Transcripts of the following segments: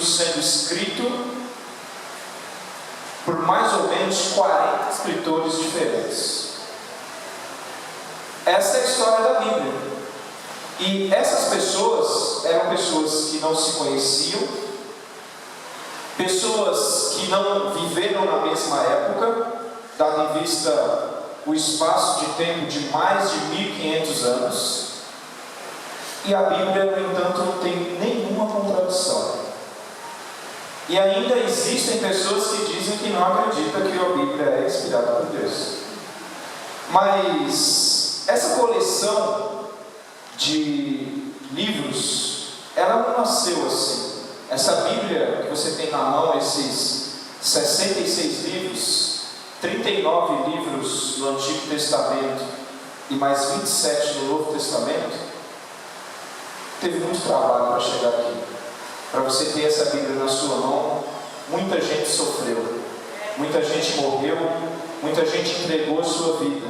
livro sendo escrito por mais ou menos 40 escritores diferentes. Essa é a história da Bíblia. E essas pessoas eram pessoas que não se conheciam, pessoas que não viveram na mesma época, dado em vista o espaço de tempo de mais de 1500 anos. E a Bíblia, no entanto, não tem nenhuma contradição. E ainda existem pessoas que dizem que não acreditam que a Bíblia é inspirada por Deus. Mas essa coleção de livros, ela não nasceu assim. Essa Bíblia que você tem na mão, esses 66 livros, 39 livros no Antigo Testamento e mais 27 no Novo Testamento, teve muito trabalho para chegar aqui. Para você ter essa Bíblia na sua mão, muita gente sofreu, muita gente morreu, muita gente entregou a sua vida,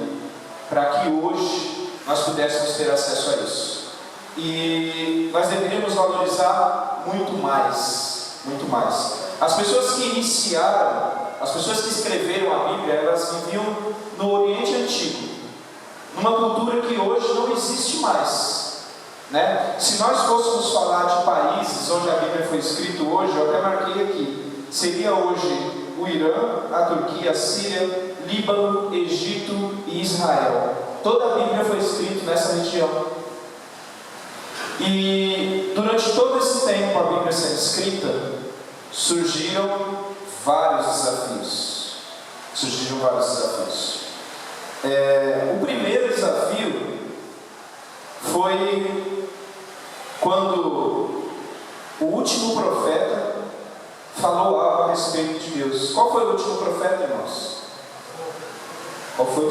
para que hoje nós pudéssemos ter acesso a isso. E nós deveríamos valorizar muito mais, muito mais. As pessoas que iniciaram, as pessoas que escreveram a Bíblia, elas viviam no Oriente Antigo, numa cultura que hoje não existe mais. Se nós fôssemos falar de países onde a Bíblia foi escrita hoje, eu até marquei aqui, seria hoje o Irã, a Turquia, a Síria, Líbano, Egito e Israel. Toda a Bíblia foi escrita nessa região. E durante todo esse tempo a Bíblia sendo escrita, surgiram vários desafios. O primeiro desafio foi quando o último profeta falou algo a respeito de Deus. Qual foi o último profeta, irmãos? Qual foi?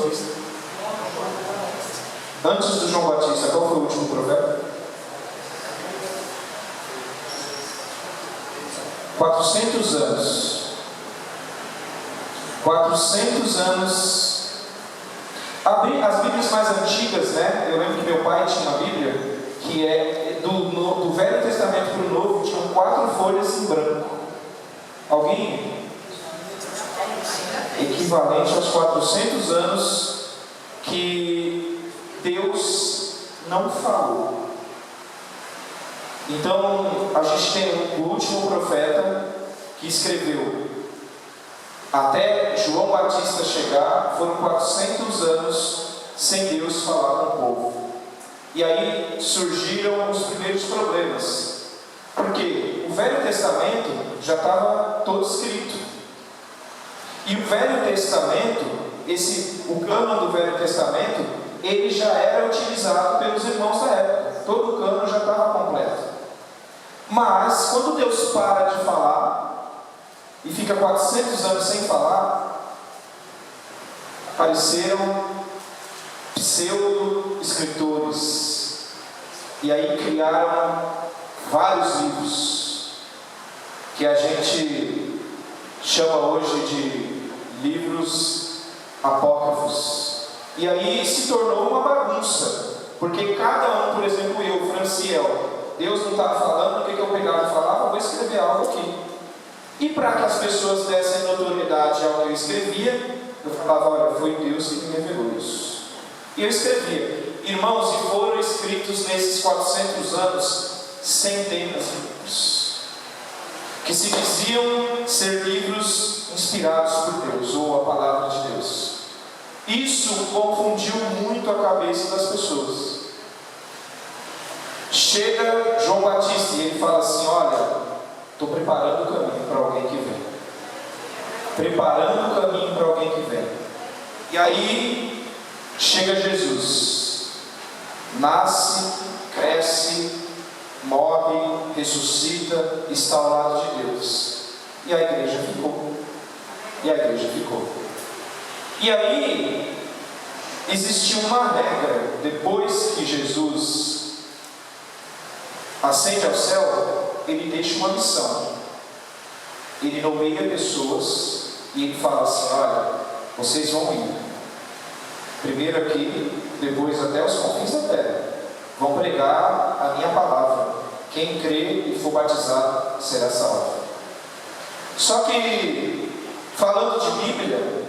Antes do João Batista, qual foi o último profeta? 400 anos. 400 anos. As Bíblias mais antigas, eu lembro que meu pai tinha uma Bíblia que é do Velho Testamento para o Novo, tinham 4 folhas em branco. Alguém? Equivalente aos 400 anos que Deus não falou. Então, a gente tem o último profeta que escreveu. Até João Batista chegar, foram 400 anos sem Deus falar com o povo. E aí surgiram os primeiros problemas. Porque o Velho Testamento já estava todo escrito. E o Velho Testamento, o cânon do Velho Testamento, ele já era utilizado pelos irmãos da época. Todo o cânon já estava completo. Mas, quando Deus para de falar, e fica 400 anos sem falar, apareceram pseudo-escritores, e aí criaram vários livros, que a gente chama hoje de livros apócrifos. E aí se tornou uma bagunça, porque cada um, por exemplo, eu, Franciel, Deus não estava falando, o que eu pegava e falava? Vou escrever algo aqui. E para que as pessoas dessem notoriedade ao que eu escrevia, eu falava, olha, foi Deus que me revelou isso. E eu escrevia. Irmãos, e foram escritos nesses 400 anos centenas de livros, que se diziam ser livros inspirados por Deus, ou a palavra de Deus. Isso confundiu muito a cabeça das pessoas. Chega João Batista e ele fala assim, olha, estou preparando o caminho para alguém que vem. Preparando o caminho para alguém que vem. E aí, chega Jesus. Nasce, cresce, morre, ressuscita, está ao lado de Deus. E a igreja ficou. E aí, existiu uma regra. Depois que Jesus ascende ao céu, ele deixa uma missão. Ele nomeia pessoas e ele fala assim, olha, vocês vão ir primeiro aqui, depois até os confins da terra, vão pregar a minha palavra. Quem crê e for batizado será salvo. Só que, falando de Bíblia,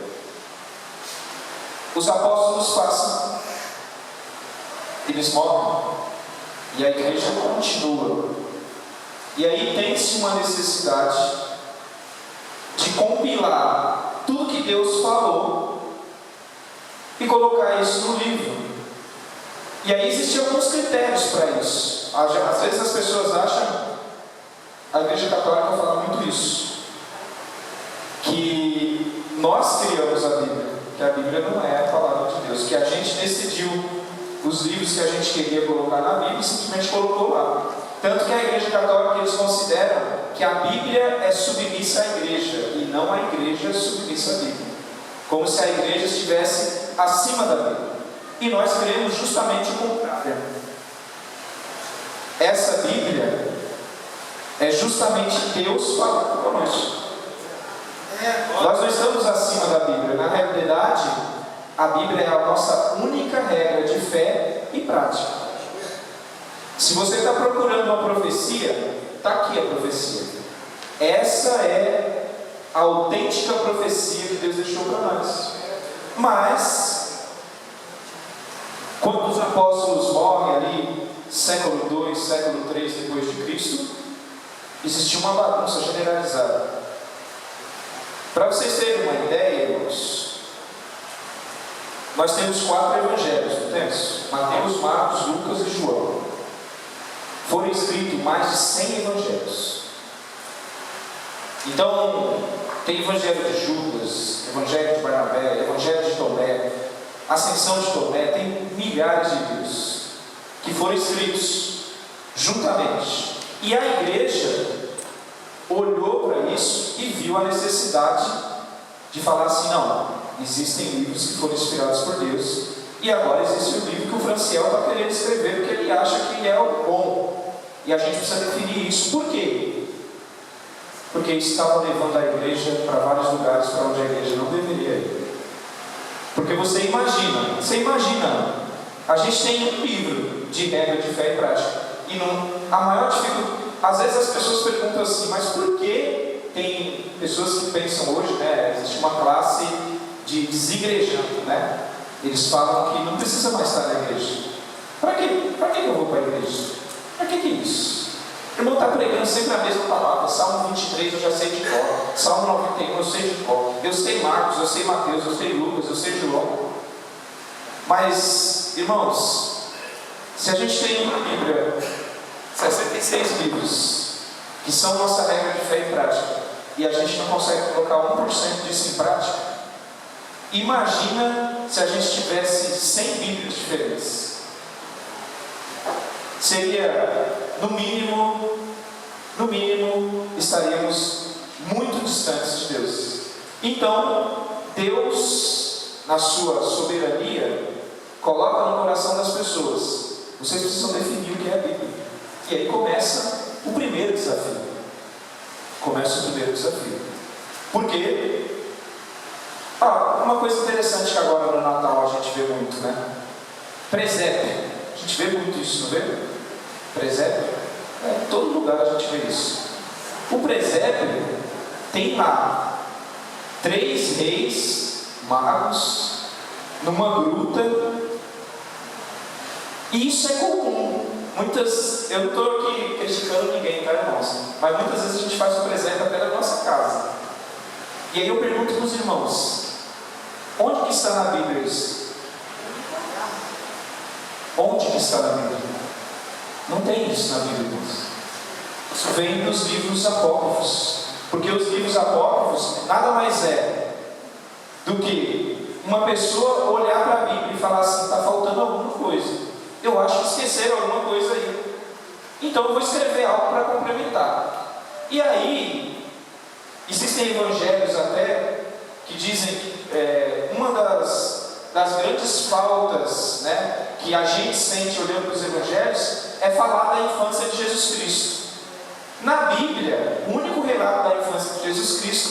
os apóstolos passam, eles morrem, e a igreja continua. E aí tem-se uma necessidade de compilar tudo que Deus falou e colocar isso no livro. E aí existem alguns critérios para isso. Às vezes as pessoas acham, a Igreja Católica fala muito isso, que nós criamos a Bíblia, que a Bíblia não é a palavra de Deus, que a gente decidiu os livros que a gente queria colocar na Bíblia e simplesmente colocou lá. Tanto que a Igreja Católica, eles consideram que a Bíblia é submissa à Igreja e não a Igreja é submissa à Bíblia, como se a Igreja estivesse acima da Bíblia. E nós cremos justamente o contrário. Essa Bíblia é justamente Deus falando conosco. Nós não estamos acima da Bíblia. Na realidade, a Bíblia é a nossa única regra de fé e prática. Se você está procurando uma profecia, está aqui a profecia. Essa é a autêntica profecia que Deus deixou para nós. Mas, quando os apóstolos morrem ali, século II, século III depois de Cristo, existiu uma bagunça generalizada. Para vocês terem uma ideia, irmãos, nós temos 4 evangelhos, não temos? Mateus, Marcos, Lucas e João. Foram escritos mais de 100 evangelhos. Então, tem evangelho de Judas, evangelho de Barnabé, evangelho de Tomé, Ascensão de Tomé, tem milhares de livros que foram escritos juntamente. E a igreja olhou para isso e viu a necessidade de falar assim: não, existem livros que foram inspirados por Deus, e agora existe o livro que o Franciel está querendo escrever porque ele acha que é o bom, e a gente precisa definir isso. Por quê? Porque isso estava levando a igreja para vários lugares para onde a igreja não deveria ir. Porque você imagina, a gente tem um livro de regra de fé e prática, e a maior dificuldade, às vezes as pessoas perguntam assim: mas por que tem pessoas que pensam hoje, né, existe uma classe de desigrejando, né? Eles falam que não precisa mais estar na igreja. Para quê? Para que eu vou para a igreja? Para que é isso? O irmão está pregando sempre a mesma palavra. Salmo 23 eu já sei de cor, Salmo 91 eu sei de cor, eu sei Marcos, eu sei Mateus, eu sei Lucas, eu sei João. Mas, irmãos, se a gente tem uma Bíblia, 66 livros, que são nossa regra de fé e prática, e a gente não consegue colocar 1% disso em prática, imagina se a gente tivesse 100 Bíblias diferentes. Seria, no mínimo, estaríamos muito distantes de Deus. Então, Deus, na sua soberania, coloca no coração das pessoas: vocês precisam definir o que é a Bíblia. E aí começa o primeiro desafio. Por quê? Uma coisa interessante que agora no Natal a gente vê muito, né? Presépio. A gente vê muito isso, não vê? Presépio. Em todo lugar a gente vê isso. O presépio tem lá 3 reis magos numa gruta. E isso é comum. Eu não estou aqui criticando ninguém, tá, irmãos? Mas muitas vezes a gente faz o presépio até na nossa casa. E aí eu pergunto para os irmãos: onde que está na Bíblia isso? Onde que está na Bíblia? Não tem isso na Bíblia, irmãos. Isso vem dos livros apócrifos. Porque os livros apócrifos nada mais é do que uma pessoa olhar para a Bíblia e falar assim: está faltando alguma coisa. Eu acho que esqueceram alguma coisa aí. Então eu vou escrever algo para complementar. E aí, existem evangelhos até que dizem que uma das grandes faltas, né, que a gente sente olhando para os evangelhos é falar da infância de Jesus Cristo. Na Bíblia, o único relato da infância de Jesus Cristo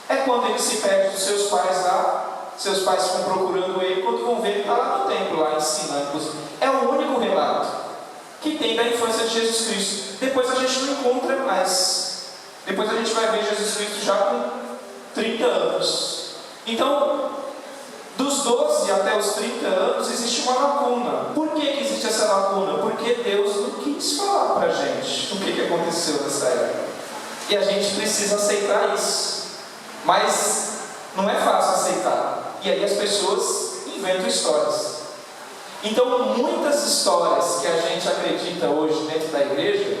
é quando ele se perde dos seus pais lá. Seus pais ficam procurando ele, quando vão ver, ele está lá no templo, lá ensinando. É o único relato que tem da infância de Jesus Cristo. Depois a gente não encontra mais. Depois a gente vai ver Jesus Cristo já com 30 anos. Então, dos 12 até os 30 anos existe uma lacuna. Por que existe essa lacuna? Porque Deus não quis falar para a gente o que aconteceu nessa época. E a gente precisa aceitar isso. Mas não é fácil aceitar. E aí as pessoas inventam histórias. Então, muitas histórias que a gente acredita hoje dentro da igreja,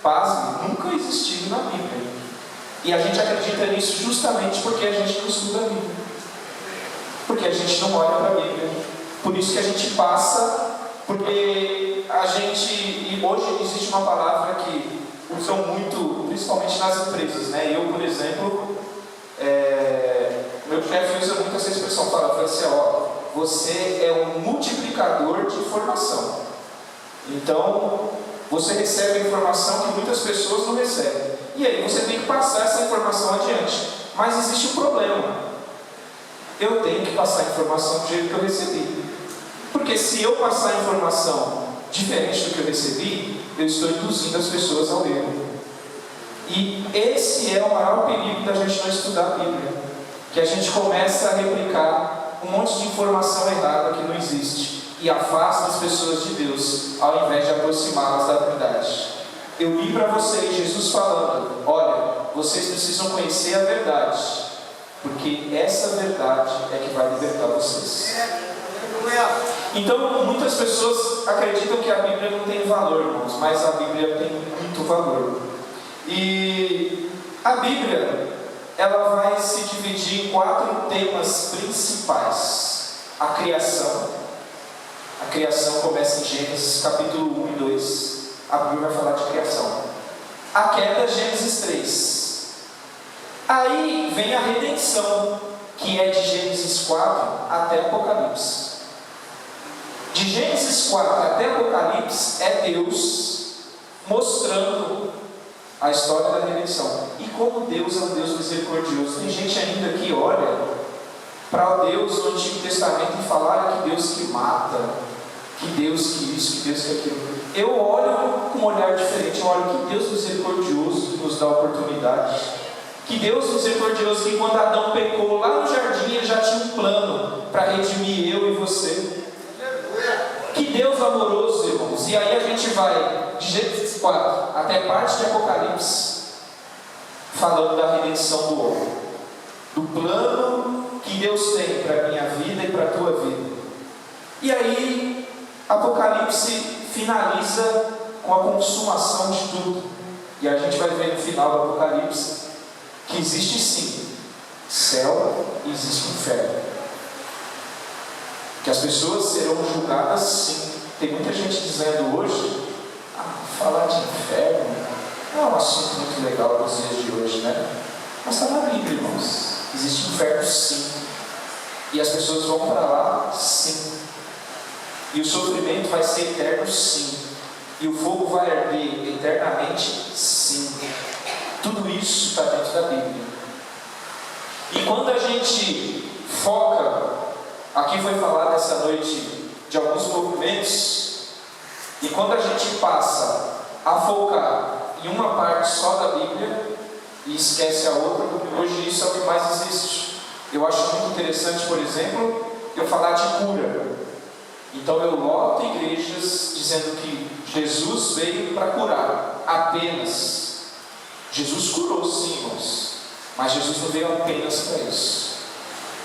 pasme, nunca existiram na Bíblia. E a gente acredita nisso justamente porque a gente não estuda a Bíblia. Porque a gente não olha para a Bíblia. Por isso que a gente passa, porque a gente... E hoje existe uma palavra que usam muito, principalmente nas empresas, né? Eu, por exemplo, meu chefe usa muito essa expressão, fala assim, ó, você é um multiplicador de informação. Então, você recebe informação que muitas pessoas não recebem. E aí você tem que passar essa informação adiante. Mas existe um problema. Eu tenho que passar a informação do jeito que eu recebi. Porque se eu passar a informação diferente do que eu recebi, eu estou induzindo as pessoas ao erro. E esse é o maior perigo da gente não estudar a Bíblia. Que a gente começa a replicar um monte de informação errada que não existe e afasta as pessoas de Deus, ao invés de aproximá-las da verdade. Eu li para vocês Jesus falando, olha, vocês precisam conhecer a verdade, porque essa verdade é que vai libertar vocês. Então, muitas pessoas acreditam que a Bíblia não tem valor, irmãos, mas a Bíblia tem muito valor. E a Bíblia, ela vai se dividir em 4 temas principais. A criação. A criação começa em Gênesis capítulo 1 e 2. A Bíblia vai falar de criação. A queda, Gênesis 3. Aí vem a redenção, que é de Gênesis 4 até Apocalipse. De Gênesis 4 até Apocalipse é Deus mostrando a história da redenção. E como Deus é um Deus misericordioso. Tem gente ainda que olha para o Deus do Antigo Testamento e fala que Deus que mata, que Deus que isso, que Deus que aquilo. Eu olho com um olhar diferente. Eu olho que Deus misericordioso nos dá oportunidade. Que Deus misericordioso que quando Adão pecou lá no jardim, ele já tinha um plano para redimir eu e você. Que Deus amoroso, irmãos. E aí a gente vai de Gênesis 4 até parte de Apocalipse, falando da redenção do homem, do plano que Deus tem para a minha vida e para a tua vida. E aí Apocalipse finaliza com a consumação de tudo. E a gente vai ver no final do Apocalipse que existe sim céu e existe inferno. Que as pessoas serão julgadas sim. Tem muita gente dizendo hoje, falar de inferno não é um assunto muito legal nos dias de hoje, né? Mas está na Bíblia, irmãos. Existe inferno sim. E as pessoas vão para lá sim. E o sofrimento vai ser eterno sim. E o fogo vai arder eternamente sim. Tudo isso está dentro da Bíblia. E quando a gente foca, aqui foi falado essa noite de alguns movimentos, e quando a gente passa a focar em uma parte só da Bíblia e esquece a outra, porque hoje isso é o que mais existe. Eu acho muito interessante, por exemplo, eu falar de cura. Então eu loto igrejas dizendo que Jesus veio para curar apenas. Jesus curou sim, irmãos, mas Jesus não veio apenas para isso.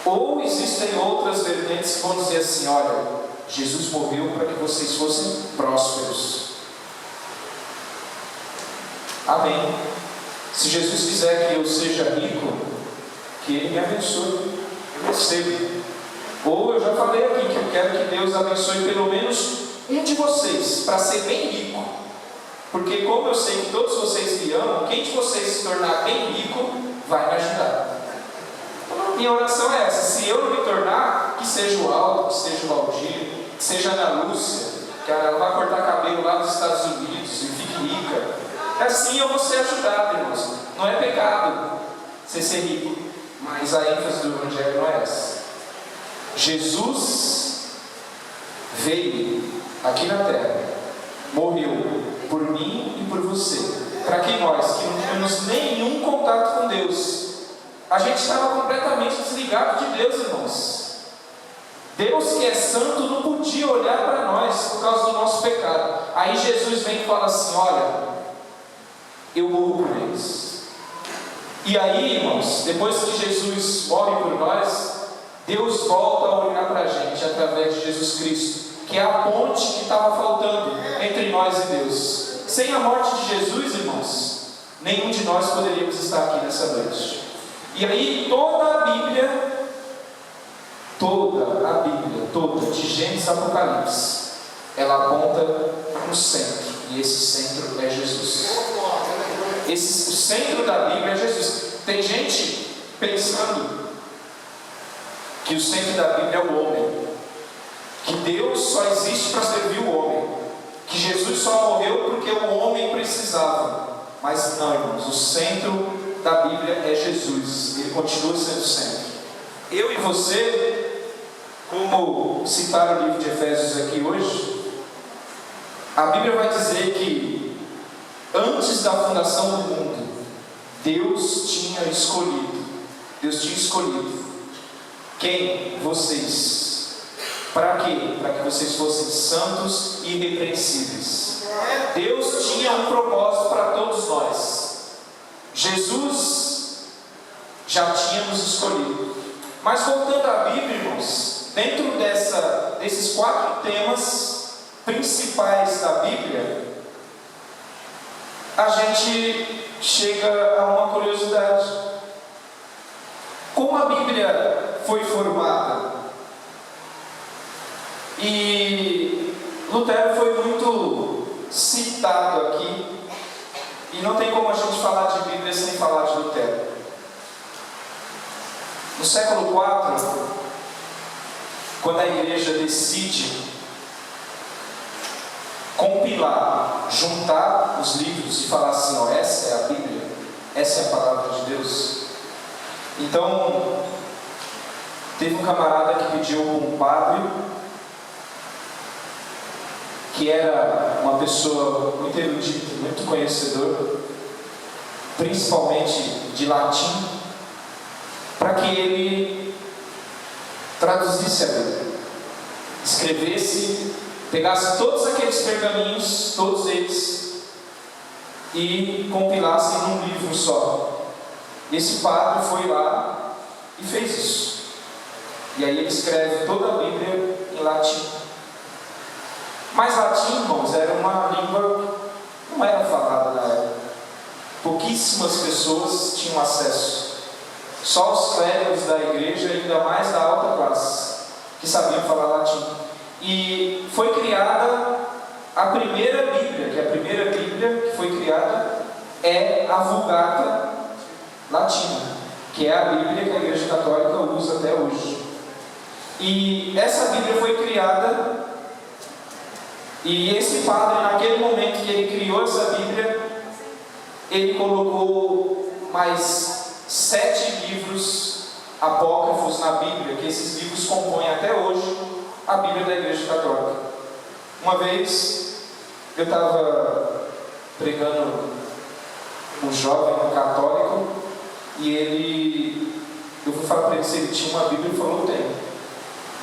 Ou existem outras vertentes que vão dizer assim, olha, Jesus morreu para que vocês fossem prósperos. Amém. Se Jesus quiser que eu seja rico, que Ele me abençoe, eu recebo. Ou eu já falei aqui que eu quero que Deus abençoe pelo menos um de vocês, para ser bem rico. Porque como eu sei que todos vocês me amam, quem de vocês se tornar bem rico, vai me ajudar. Então, minha oração é essa, se eu não me tornar, que seja o Aldo, que seja o Valdir, que seja a Ana Lúcia, que ela vai cortar cabelo lá nos Estados Unidos e fique rica. Assim eu vou ser ajudado, irmãos. Não é pecado você ser rico, mas a ênfase do Evangelho não é essa. Jesus veio aqui na terra, morreu por mim e por você, para que nós, que não tínhamos nenhum contato com Deus, a gente estava completamente desligado de Deus, irmãos. Deus, que é santo, não podia olhar para nós por causa do nosso pecado. Aí Jesus vem e fala assim: olha, eu morro por eles. E aí, irmãos, depois que Jesus morre por nós, Deus volta a olhar para a gente através de Jesus Cristo, que é a ponte que estava faltando entre nós e Deus. Sem a morte de Jesus, irmãos, nenhum de nós poderíamos estar aqui nessa noite. E aí toda a Bíblia, de Gênesis a Apocalipse, ela aponta para um centro, e esse centro é Jesus. O centro da Bíblia é Jesus. Tem gente pensando que o centro da Bíblia é o homem, que Deus só existe para servir o homem, que Jesus só morreu porque o homem precisava. Mas não, irmãos, o centro da Bíblia é Jesus. Ele continua sendo o centro. Eu e você, como citar o livro de Efésios aqui hoje, a Bíblia vai dizer que antes da fundação do mundo, Deus tinha escolhido quem? Vocês. Para quê? Para que vocês fossem santos e irrepreensíveis. Deus tinha um propósito para todos nós. Jesus já tinha nos escolhido. Mas voltando à Bíblia, irmãos, dentro desses 4 temas principais da Bíblia, a gente chega a uma curiosidade. Como a Bíblia foi formada? E Lutero foi muito citado aqui, e não tem como a gente falar de Bíblia sem falar de Lutero. No século IV, quando a igreja decide compilar, juntar os livros e falar assim: ó, essa é a Bíblia, essa é a palavra de Deus. Então, teve um camarada que pediu um padre, que era uma pessoa muito erudita, muito conhecedor, principalmente de latim, para que ele traduzisse a Bíblia, escrevesse, pegasse todos aqueles pergaminhos, todos eles, e compilasse em um livro só. Esse padre foi lá e fez isso. E aí ele escreve toda a Bíblia em latim. Mas latim, irmãos, era uma língua que não era falada na época. Pouquíssimas pessoas tinham acesso. Só os clérigos da igreja, ainda mais da alta classe, que sabiam falar latim. E foi criada a primeira Bíblia, que a primeira Bíblia que foi criada é a Vulgata Latina, que é a Bíblia que a Igreja Católica usa até hoje. E essa Bíblia foi criada, e esse padre, naquele momento que ele criou essa Bíblia, ele colocou mais 7 livros apócrifos na Bíblia, que esses livros compõem até hoje a Bíblia da Igreja Católica. Uma vez eu estava pregando um jovem católico, e eu fui falar para ele se ele tinha uma Bíblia. Ele falou: não tem.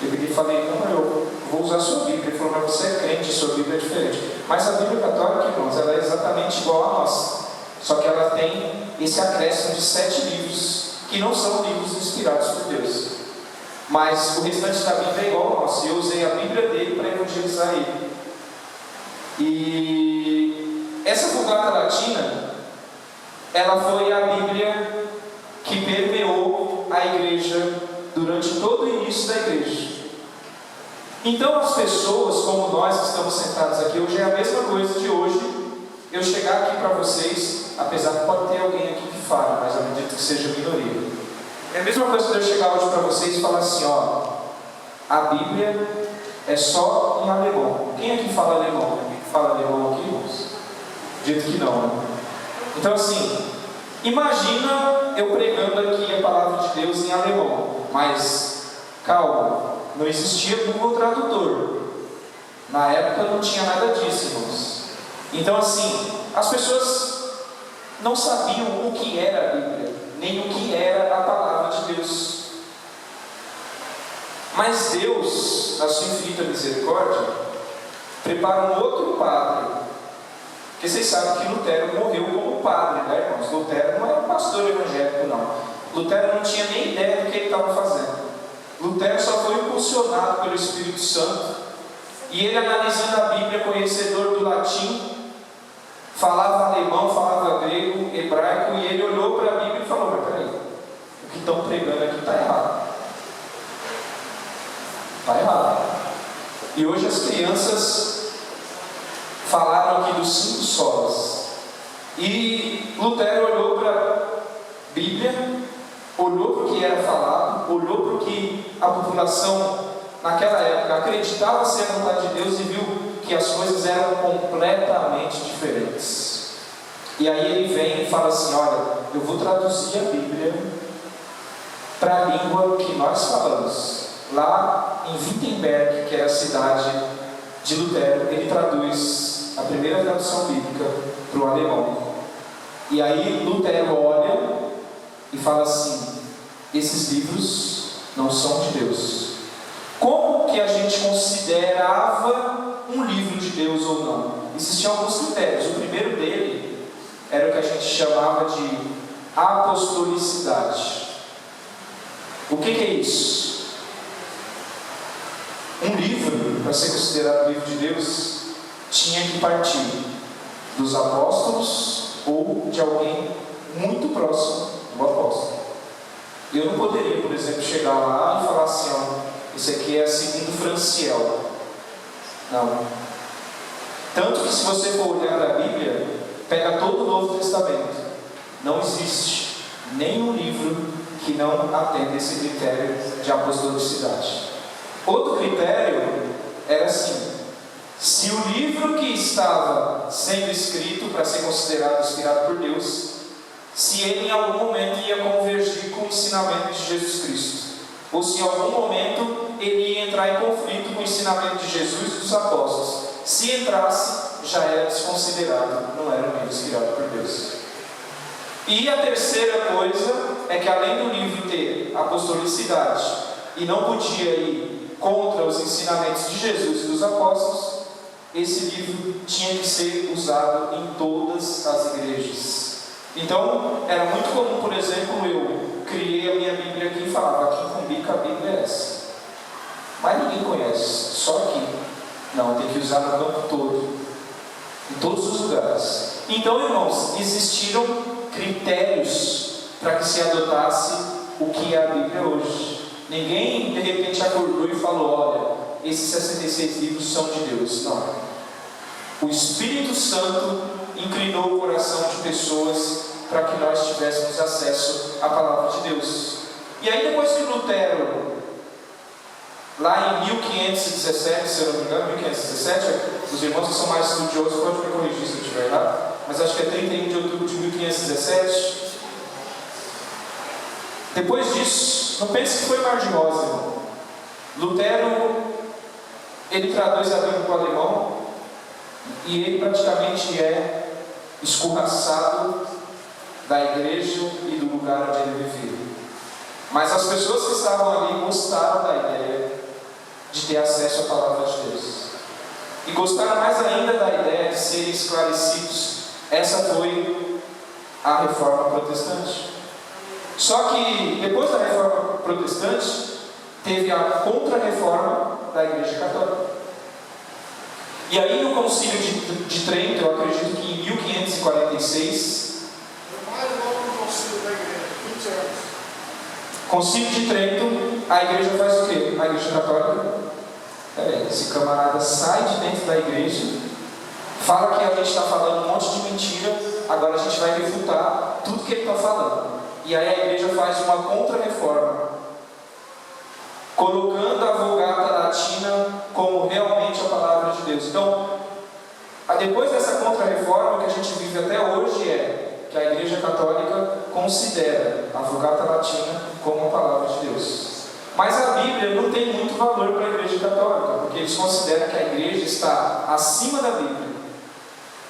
Eu peguei e falei: não, eu vou usar a sua Bíblia. Ele falou: mas você é crente, sua Bíblia é diferente. Mas a Bíblia Católica, irmãos, ela é exatamente igual à nossa, só que ela tem esse acréscimo de 7 livros, que não são livros inspirados por Deus, mas o restante da Bíblia é igual ao nosso. Eu usei a Bíblia dele para evangelizar ele. E essa Vulgata Latina, ela foi a Bíblia que permeou a igreja durante todo o início da igreja. Então as pessoas, como nós que estamos sentados aqui hoje, é a mesma coisa de hoje eu chegar aqui para vocês, apesar que pode ter alguém aqui que fale, mas eu acredito que seja minoria. É a mesma coisa de eu chegar hoje para vocês e falar assim: ó, a Bíblia é só em alemão. Quem aqui fala alemão? Quem fala alemão aqui, irmãos? Dito que não, né? Então assim, imagina eu pregando aqui a palavra de Deus em alemão, mas calma, não existia Google Tradutor. Na época não tinha nada disso, irmãos. Então assim, as pessoas não sabiam o que era a Bíblia, nem o que era a palavra de Deus. Mas Deus, na sua infinita misericórdia, prepara um outro padre. Porque vocês sabem que Lutero morreu como padre, né, irmãos? Lutero não era um pastor evangélico, não. Lutero não tinha nem ideia do que ele estava fazendo. Lutero só foi impulsionado pelo Espírito Santo. E ele, analisando a Bíblia, conhecedor do latim, falava alemão, falava grego, hebraico, e ele olhou para a Bíblia e falou: mas peraí, o que estão pregando aqui está errado. Está errado. E hoje as crianças falaram aqui dos 5 solas. E Lutero olhou para a Bíblia, olhou para o que era falado, olhou para o que a população naquela época acreditava ser a vontade de Deus e viu que as coisas eram completamente diferentes. E aí ele vem e fala assim: olha, eu vou traduzir a Bíblia para a língua que nós falamos. Lá em Wittenberg, que é a cidade de Lutero, ele traduz a primeira tradução bíblica para o alemão. E aí Lutero olha e fala assim: esses livros não são de Deus. Como que a gente considerava um livro de Deus ou não? Existiam alguns critérios. O primeiro dele era o que a gente chamava de apostolicidade. O que é isso? Um livro, para ser considerado livro de Deus, tinha que partir dos apóstolos ou de alguém muito próximo do apóstolo. Eu não poderia, por exemplo, chegar lá e falar assim: ó, esse aqui é segundo Franciel. Não. Tanto que, se você for olhar a Bíblia, pega todo o Novo Testamento, não existe nenhum livro que não atenda esse critério de apostolicidade. Outro critério era assim: se o livro que estava sendo escrito para ser considerado inspirado por Deus, se ele em algum momento ia convergir com o ensinamento de Jesus Cristo, ou se em algum momento ele ia entrar em conflito com o ensinamento de Jesus e dos apóstolos. Se entrasse, já era desconsiderado, não era um livro inspirado por Deus. E a terceira coisa é que, além do livro ter apostolicidade e não podia ir contra os ensinamentos de Jesus e dos apóstolos, esse livro tinha que ser usado em todas as igrejas. Então, era muito comum, por exemplo, eu criei a minha Bíblia aqui e falava: aqui em Cumbica a Bíblia é essa. Mas ninguém conhece, só aqui. Não, tem que usar no campo todo, em todos os lugares. Então, irmãos, existiram critérios para que se adotasse o que é a Bíblia hoje. Ninguém de repente acordou e falou: olha, esses 66 livros são de Deus. Não. O Espírito Santo inclinou o coração de pessoas para que nós tivéssemos acesso à palavra de Deus. E aí, depois que Lutero, lá em 1517, se eu não me engano, 1517, os irmãos que são mais estudiosos podem me corrigir se eu estiver errado, mas acho que é 31 de outubro de 1517. Depois disso, não pense que foi mar de rosa, irmão. Lutero, ele traduz a Bíblia para o alemão e ele praticamente é escorraçado da igreja e do lugar onde ele vivia. Mas as pessoas que estavam ali gostaram da ideia de ter acesso à palavra de Deus, e gostaram mais ainda da ideia de serem esclarecidos. Essa foi a reforma protestante. Só que depois da reforma protestante teve a contra-reforma da igreja católica. E aí, no concílio de Trento, eu acredito que em 1546, concílio de Trento, a igreja faz o quê? A igreja católica, esse camarada sai de dentro da igreja, fala que a gente está falando um monte de mentira, agora a gente vai refutar tudo que ele está falando. E aí a igreja faz uma contra-reforma, colocando a Vulgata Latina como realmente a palavra de Deus. Então, depois dessa contra-reforma, o que a gente vive até hoje é que a igreja católica considera a Vulgata Latina como a palavra de Deus. Mas a Bíblia não tem muito valor para a igreja católica, porque eles consideram que a igreja está acima da Bíblia,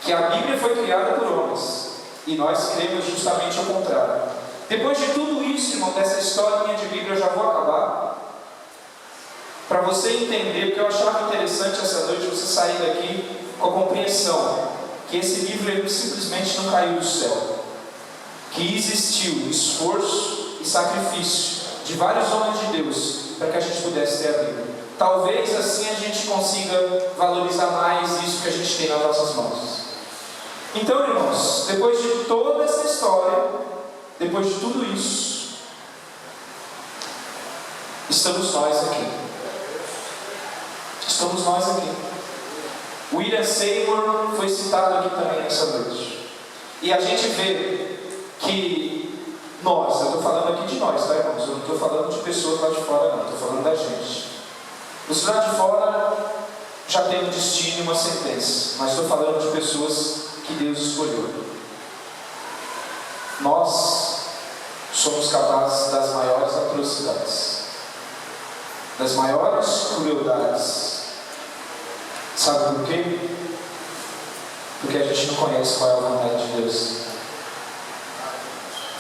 que a Bíblia foi criada por homens, E nós cremos justamente o contrário. Depois de tudo isso, irmão, dessa historinha de Bíblia, eu já vou acabar. Para você entender, porque eu achava interessante essa noite você sair daqui com a compreensão que esse livro ele simplesmente não caiu do céu. Que existiu esforço e sacrifício de vários homens de Deus para que a gente pudesse ter a Bíblia. Talvez assim a gente consiga valorizar mais isso que a gente tem nas nossas mãos. Então, irmãos, depois de toda essa história, depois de tudo isso, estamos nós aqui. Estamos nós aqui. William Seymour foi citado aqui também nessa noite. E a gente vê que nós, eu estou falando aqui de nós, tá, irmãos? Eu não estou falando de pessoas lá de fora, não. Estou falando da gente. Os lá de fora já têm um destino e uma sentença. Mas estou falando de pessoas que Deus escolheu. Nós somos capazes das maiores atrocidades, das maiores crueldades. Sabe por quê? Porque a gente não conhece qual é a vontade de Deus.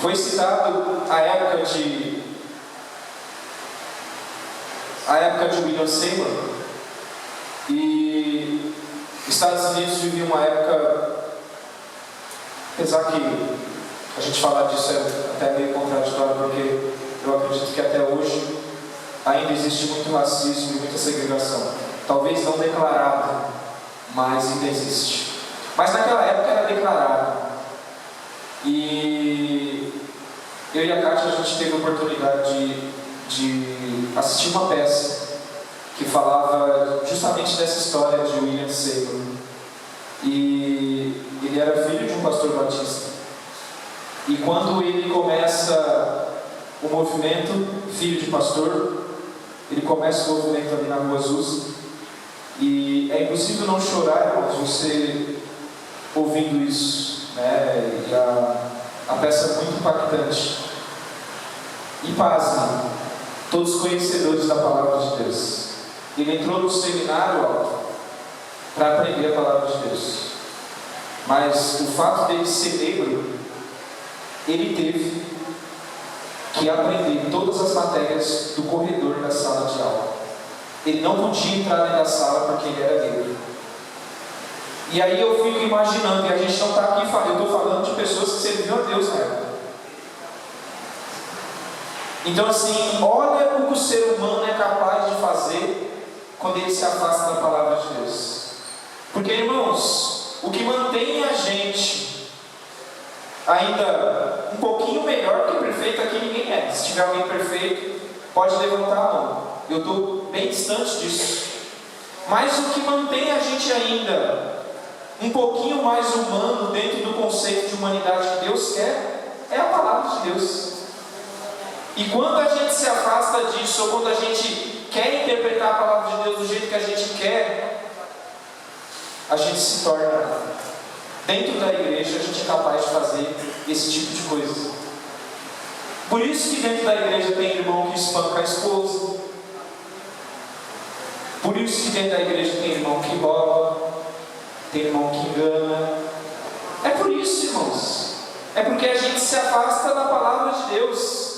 Foi citado a época de William Seymour. E Estados Unidos vivia uma época, apesar que a gente falar disso é até meio contraditório, porque eu acredito que até hoje ainda existe muito racismo e muita segregação. Talvez não declarado, mas ainda existe. Mas naquela época era declarado. E eu e a Kátia, a gente teve a oportunidade de assistir uma peça que falava justamente dessa história de William Seymour. E ele era filho de um pastor batista. E quando ele começa o movimento, filho de pastor, ele começa o movimento ali na Rua Azusa. E é impossível não chorar, irmãos, você ouvindo isso, né? E a peça é muito impactante. E pasmem, todos conhecedores da palavra de Deus. Ele entrou no seminário alto para aprender a palavra de Deus. Mas o fato dele ser negro, ele teve que aprender todas as matérias do corredor da sala de aula. Ele não podia entrar dentro da sala porque ele era negro. E aí eu fico imaginando, e a gente não está aqui falando, eu estou falando de pessoas que serviam a Deus na época. Então assim, olha o que o ser humano é capaz de fazer quando ele se afasta da palavra de Deus. Porque, irmãos, o que mantém a gente ainda um pouquinho melhor que perfeito aqui ninguém é. Se tiver alguém perfeito, pode levantar a mão. Eu estou bem distante disso. Mas o que mantém a gente ainda um pouquinho mais humano dentro do conceito de humanidade que Deus quer é a palavra de Deus. E quando a gente se afasta disso, ou quando a gente quer interpretar a palavra de Deus do jeito que a gente quer, a gente se torna, dentro da igreja, a gente é capaz de fazer esse tipo de coisa. Por isso que dentro da igreja tem irmão que espanca a esposa. Por isso que dentro da igreja tem irmão que rouba, tem irmão que engana. É por isso, irmãos. É porque a gente se afasta da palavra de Deus.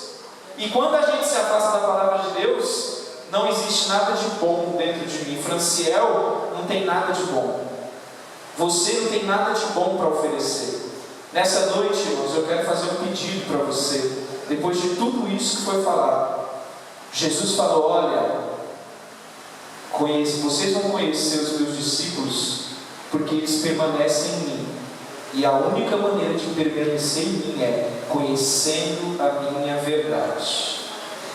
E quando a gente se afasta da palavra de Deus, não existe nada de bom dentro de mim. Franciel não tem nada de bom. Você não tem nada de bom para oferecer. Nessa noite, irmãos, eu quero fazer um pedido para você. Depois de tudo isso que foi falado, Jesus falou: olha, vocês vão conhecer os meus discípulos porque eles permanecem em mim. E a única maneira de permanecer em mim é conhecendo a minha verdade.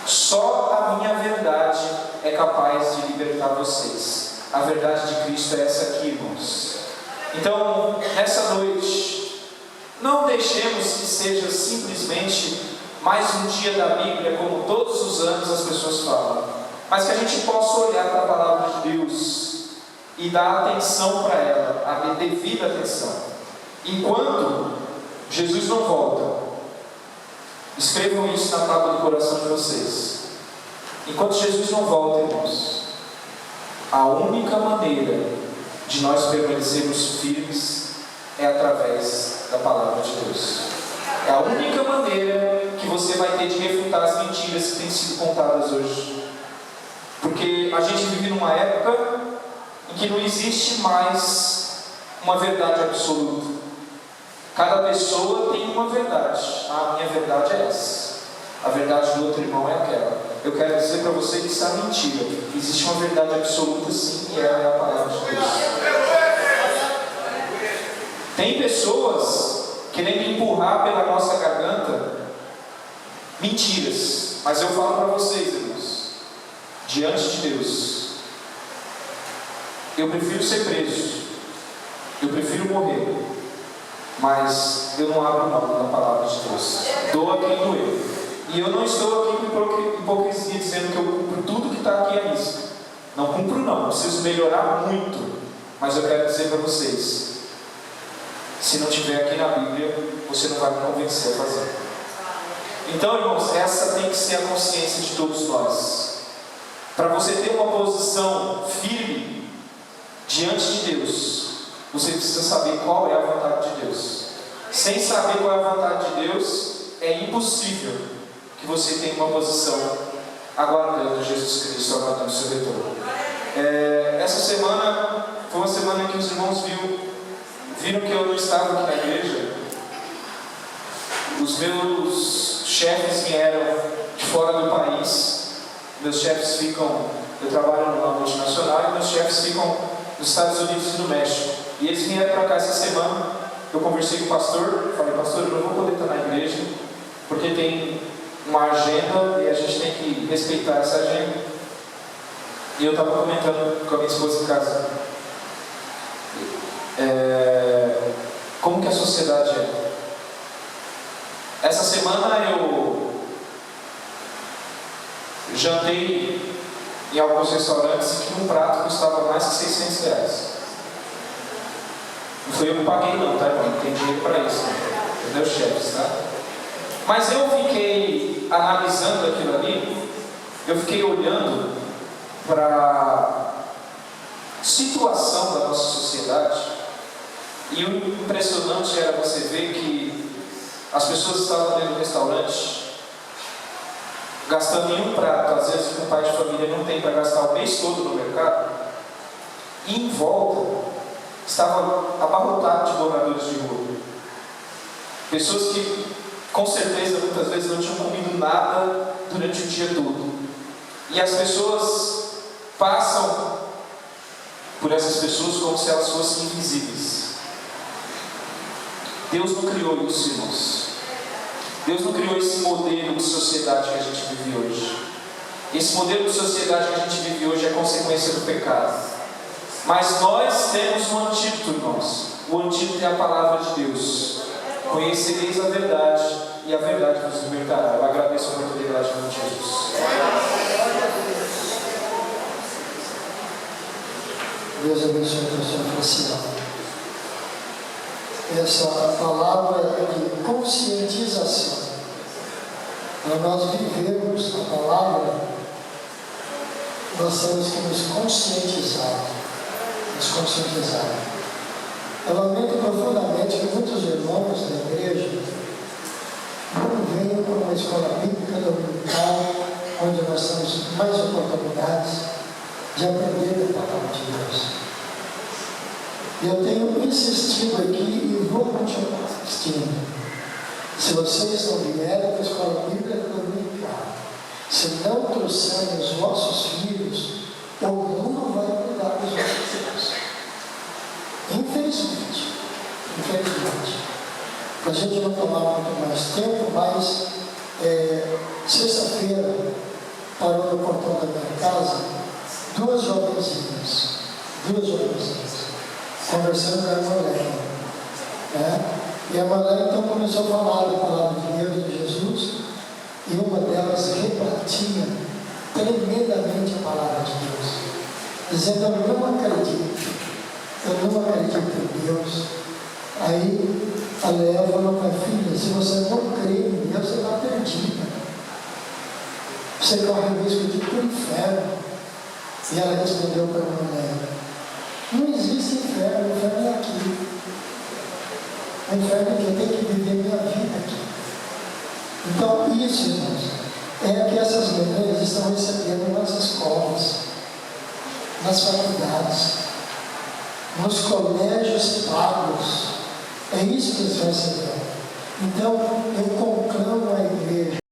Só a minha verdade é capaz de libertar vocês. A verdade de Cristo é essa aqui, irmãos. Então, nessa noite, não deixemos que seja simplesmente mais um dia da Bíblia, como todos os anos as pessoas falam, mas que a gente possa olhar para a palavra de Deus e dar atenção para ela, a devida atenção. Enquanto Jesus não volta, escrevam isso na tábua do coração de vocês. Enquanto Jesus não volta, irmãos, a única maneira de nós permanecermos firmes é através da palavra de Deus. É a única maneira que você vai ter de refutar as mentiras que têm sido contadas hoje. Porque a gente vive numa época em que não existe mais uma verdade absoluta. Cada pessoa tem uma verdade. A minha verdade é essa. A verdade do outro irmão é aquela. Eu quero dizer para você que isso é mentira. Existe uma verdade absoluta sim, e ela é a palavra de Deus. Tem pessoas querendo empurrar pela nossa garganta mentiras. Mas eu falo para vocês, irmãos, diante de Deus, eu prefiro ser preso, eu prefiro morrer, mas eu não abro mão da palavra de Deus. Doa quem doer. E eu não estou aqui com hipocrisia dizendo que eu cumpro tudo que está aqui à lista. Não cumpro não, preciso melhorar muito. Mas eu quero dizer para vocês, se não tiver aqui na Bíblia, você não vai me convencer a fazer. Então, irmãos, essa tem que ser a consciência de todos nós. Para você ter uma posição firme diante de Deus, você precisa saber qual é a vontade de Deus. Sem saber qual é a vontade de Deus, é impossível que você tenha uma posição aguardando Jesus Cristo, aguardando o seu retorno. Essa semana foi uma semana em que os irmãos viram que eu não estava aqui na igreja. Os meus chefes vieram de fora do país. Meus chefes ficam, eu trabalho numa multinacional e meus chefes ficam nos Estados Unidos e no México. E eles vieram para cá essa semana. Eu conversei com o pastor, falei, pastor, eu não vou poder estar na igreja, porque tem uma agenda e a gente tem que respeitar essa agenda. E eu estava comentando com a minha esposa em casa, como que a sociedade é. Essa semana eu jantei em alguns restaurantes que um prato custava mais que R$600. Não foi eu que paguei não, tá irmão? Não tem dinheiro para isso, né? Entendeu, chefes, tá? Mas eu fiquei analisando aquilo ali, eu fiquei olhando para a situação da nossa sociedade, e o impressionante era você ver que as pessoas estavam dentro do restaurante gastando em um prato, às vezes um pai de família não tem para gastar o mês todo no mercado, e em volta estava abarrotado de moradores de rua, pessoas que com certeza muitas vezes não tinham comido nada durante o dia todo, e as pessoas passam por essas pessoas como se elas fossem invisíveis. Deus não criou isso, irmãos. Deus não criou esse modelo de sociedade que a gente vive hoje. Esse modelo de sociedade que a gente vive hoje é consequência do pecado. Mas nós temos um antídoto, irmãos. O antídoto é a palavra de Deus. Conhecereis a verdade e a verdade vos libertará. Eu agradeço a oportunidade de Jesus. Deus abençoe a pessoa facial. Essa palavra é de conscientização. Para nós vivermos a palavra, nós temos que nos conscientizar. Eu lamento profundamente que muitos irmãos da igreja não venham para uma escola bíblica dominical, onde nós temos mais oportunidades de aprender a palavra de Deus. E eu tenho insistido aqui e vou continuar insistindo. Se vocês não vierem para a escola bíblica dominical, se não trouxerem os vossos filhos, o mundo vai cuidar dos vossos filhos. Infelizmente. Para a gente não tomar muito mais tempo, mas sexta-feira parou no portão da minha casa duas jovenzinhas, conversando com a irmã Lélia, e a irmã Lélia então começou a falar da palavra de Deus, de Jesus, e uma delas rebatia tremendamente a palavra de Deus, dizendo: eu não acredito em Deus. Aí a Lélia falou para a filha: se você não crê em Deus, você está perdida, você corre o risco de ir para o inferno. E ela respondeu para a irmã Lélia: não existe inferno, o inferno é aqui. O inferno é que eu tenho que viver minha vida aqui. Então, isso, irmãos, é que essas mulheres estão recebendo nas escolas, nas faculdades, nos colégios pagos. É isso que eles vão receber. Então, eu